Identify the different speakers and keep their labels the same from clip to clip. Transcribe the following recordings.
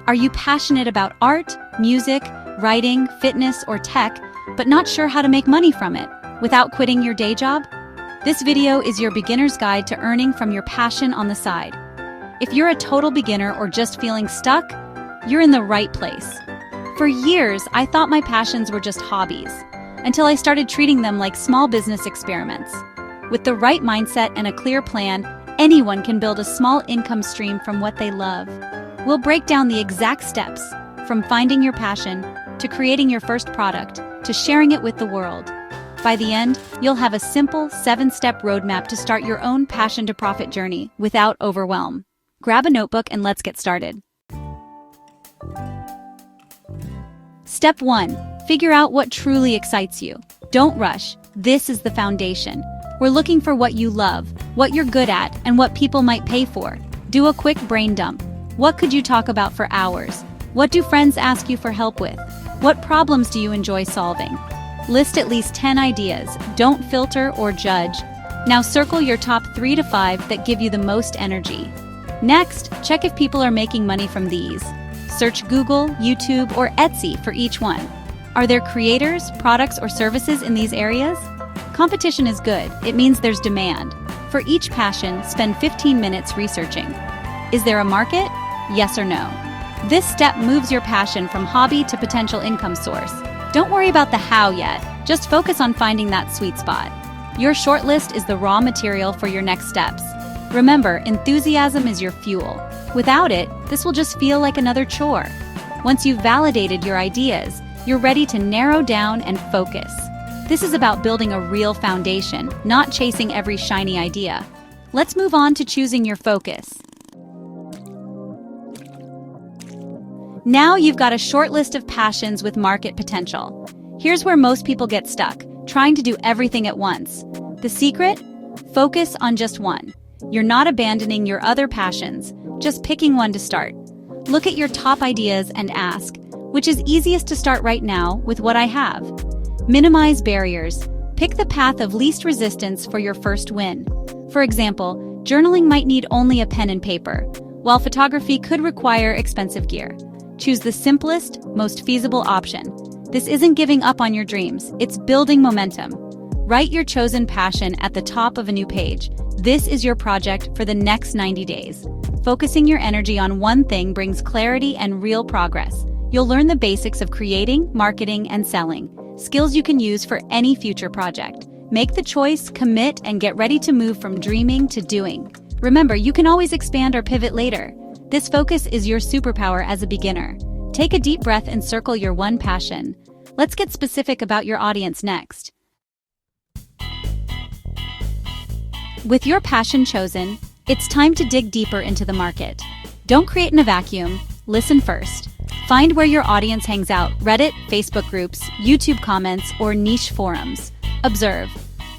Speaker 1: Are you passionate about art, music, writing, fitness, or tech, but not sure how to make money from it without quitting your day job? This video is your beginner's guide to earning from your passion on the side. If you're a total beginner or just feeling stuck, you're in the right place. For years, I thought my passions were just hobbies, until I started treating them like small business experiments. With the right mindset and a clear plan, anyone can build a small income stream from what they love. We'll break down the exact steps, from finding your passion, to creating your first product, to sharing it with the world. By the end, you'll have a simple 7-step roadmap to start your own passion-to-profit journey without overwhelm. Grab a notebook and let's get started. Step 1. Figure out what truly excites you. Don't rush. This is the foundation. We're looking for what you love, what you're good at, and what people might pay for. Do a quick brain dump. What could you talk about for hours? What do friends ask you for help with? What problems do you enjoy solving? List at least 10 ideas. Don't filter or judge. Now circle your top 3 to 5 that give you the most energy. Next, check if people are making money from these. Search Google, YouTube, or Etsy for each one. Are there creators, products, or services in these areas? Competition is good. It means there's demand. For each passion, spend 15 minutes researching. Is there a market? Yes or no? This step moves your passion from hobby to potential income source. Don't worry about the how yet. Just focus on finding that sweet spot. Your shortlist is the raw material for your next steps. Remember, enthusiasm is your fuel. Without it, this will just feel like another chore. Once you've validated your ideas, you're ready to narrow down and focus. This is about building a real foundation, not chasing every shiny idea. Let's move on to choosing your focus. Now you've got a short list of passions with market potential. Here's where most people get stuck, trying to do everything at once. The secret? Focus on just one. You're not abandoning your other passions, just picking one to start. Look at your top ideas and ask, which is easiest to start right now with what I have? Minimize barriers. Pick the path of least resistance for your first win. For example, journaling might need only a pen and paper, while photography could require expensive gear. Choose the simplest, most feasible option. This isn't giving up on your dreams, it's building momentum. Write your chosen passion at the top of a new page. This is your project for the next 90 days. Focusing your energy on one thing brings clarity and real progress. You'll learn the basics of creating, marketing, and selling, skills you can use for any future project. Make the choice, commit, and get ready to move from dreaming to doing. Remember, you can always expand or pivot later. This focus is your superpower as a beginner. Take a deep breath and circle your one passion. Let's get specific about your audience next. With your passion chosen, it's time to dig deeper into the market. Don't create in a vacuum. Listen first. Find where your audience hangs out: Reddit, Facebook groups, YouTube comments, or niche forums. Observe.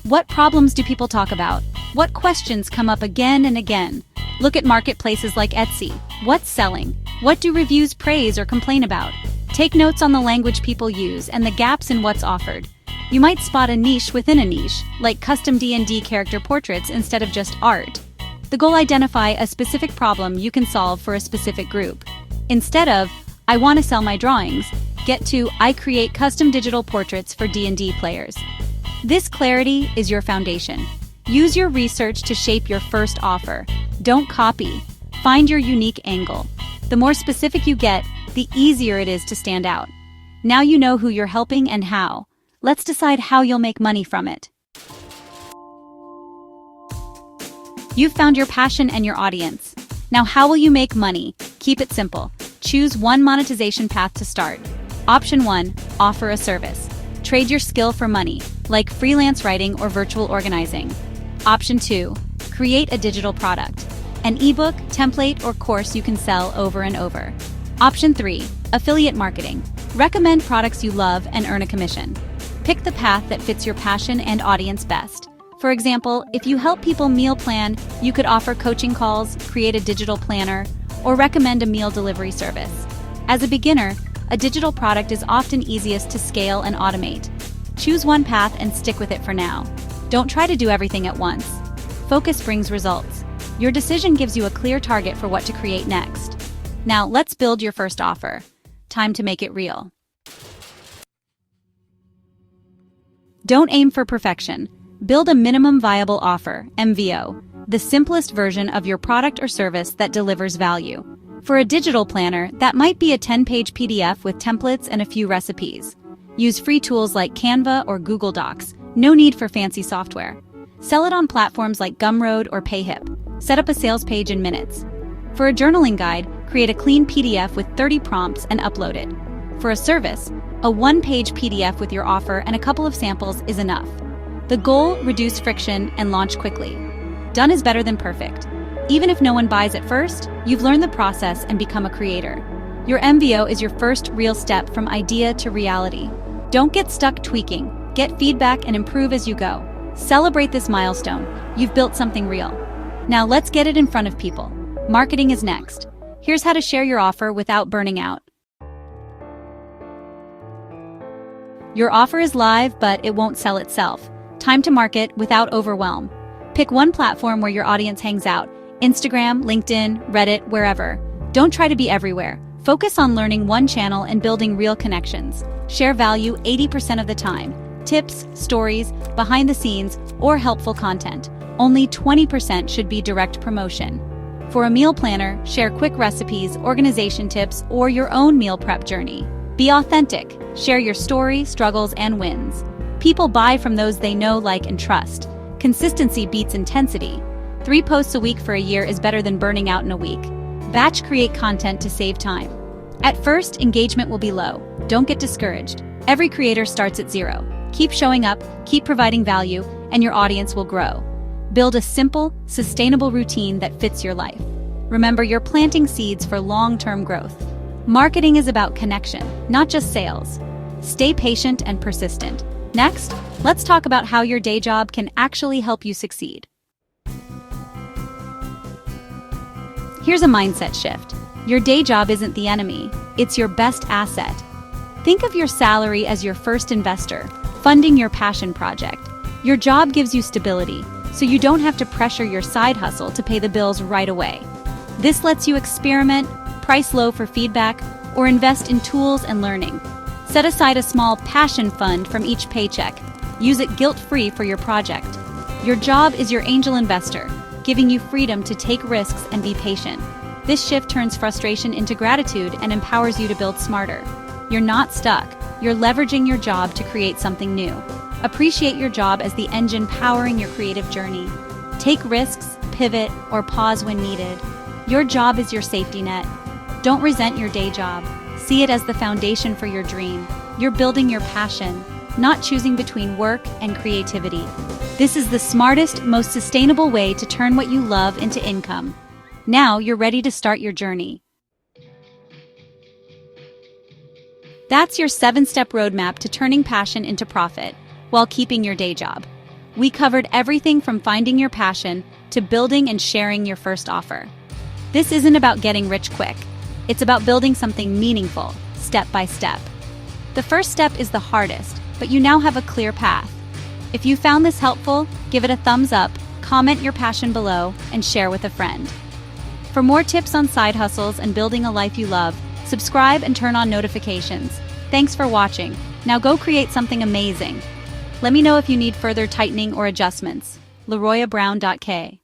Speaker 1: What problems do people talk about? What questions come up again and again? Look at marketplaces like Etsy. What's selling? What do reviews praise or complain about? Take notes on the language people use and the gaps in what's offered. You might spot a niche within a niche, like custom D&D character portraits instead of just art. The goal: identify a specific problem you can solve for a specific group. Instead of, I want to sell my drawings, get to, I create custom digital portraits for D&D players. This clarity is your foundation. Use your research to shape your first offer. Don't copy. Find your unique angle. The more specific you get, the easier it is to stand out. Now you know who you're helping and how. Let's decide how you'll make money from it. You've found your passion and your audience. Now how will you make money? Keep it simple. Choose one monetization path to start. Option 1, offer a service. Trade your skill for money, like freelance writing or virtual organizing. Option 2, create a digital product. An ebook, template, or course you can sell over and over. Option 3, affiliate marketing. Recommend products you love and earn a commission. Pick the path that fits your passion and audience best. For example, if you help people meal plan, you could offer coaching calls, create a digital planner, or recommend a meal delivery service. As a beginner, a digital product is often easiest to scale and automate. Choose one path and stick with it for now. Don't try to do everything at once. Focus brings results. Your decision gives you a clear target for what to create next. Now, let's build your first offer. Time to make it real. Don't aim for perfection. Build a minimum viable offer, MVO, the simplest version of your product or service that delivers value. For a digital planner, that might be a 10-page PDF with templates and a few recipes. Use free tools like Canva or Google Docs. No need for fancy software. Sell it on platforms like Gumroad or Payhip. Set up a sales page in minutes. For a journaling guide, create a clean PDF with 30 prompts and upload it. For a service, a one-page PDF with your offer and a couple of samples is enough. The goal: reduce friction and launch quickly. Done is better than perfect. Even if no one buys at first, you've learned the process and become a creator. Your MVO is your first real step from idea to reality. Don't get stuck tweaking. Get feedback and improve as you go. Celebrate this milestone. You've built something real. Now let's get it in front of people. Marketing is next. Here's how to share your offer without burning out. Your offer is live, but it won't sell itself. Time to market without overwhelm. Pick one platform where your audience hangs out: Instagram, LinkedIn, Reddit, wherever. Don't try to be everywhere. Focus on learning one channel and building real connections. Share value 80% of the time. Tips, stories, behind the scenes, or helpful content. Only 20% should be direct promotion. For a meal planner, share quick recipes, organization tips, or your own meal prep journey. Be authentic. Share your story, struggles, and wins. People buy from those they know, like, and trust. Consistency beats intensity. 3 posts a week for a year is better than burning out in a week. Batch create content to save time. At first, engagement will be low. Don't get discouraged. Every creator starts at zero. Keep showing up, keep providing value, and your audience will grow. Build a simple, sustainable routine that fits your life. Remember, you're planting seeds for long-term growth. Marketing is about connection, not just sales. Stay patient and persistent. Next, let's talk about how your day job can actually help you succeed. Here's a mindset shift. Your day job isn't the enemy, it's your best asset. Think of your salary as your first investor, funding your passion project. Your job gives you stability, so you don't have to pressure your side hustle to pay the bills right away. This lets you experiment, price low for feedback, or invest in tools and learning. Set aside a small passion fund from each paycheck. Use it guilt-free for your project. Your job is your angel investor, giving you freedom to take risks and be patient. This shift turns frustration into gratitude and empowers you to build smarter. You're not stuck. You're leveraging your job to create something new. Appreciate your job as the engine powering your creative journey. Take risks, pivot, or pause when needed. Your job is your safety net. Don't resent your day job. See it as the foundation for your dream. You're building your passion, not choosing between work and creativity. This is the smartest, most sustainable way to turn what you love into income. Now you're ready to start your journey. That's your 7-step roadmap to turning passion into profit while keeping your day job. We covered everything from finding your passion to building and sharing your first offer. This isn't about getting rich quick. It's about building something meaningful, step by step. The first step is the hardest, but you now have a clear path. If you found this helpful, give it a thumbs up, comment your passion below, and share with a friend. For more tips on side hustles and building a life you love, subscribe and turn on notifications. Thanks for watching. Now go create something amazing. Let me know if you need further tightening or adjustments. LaRoyaBrown.k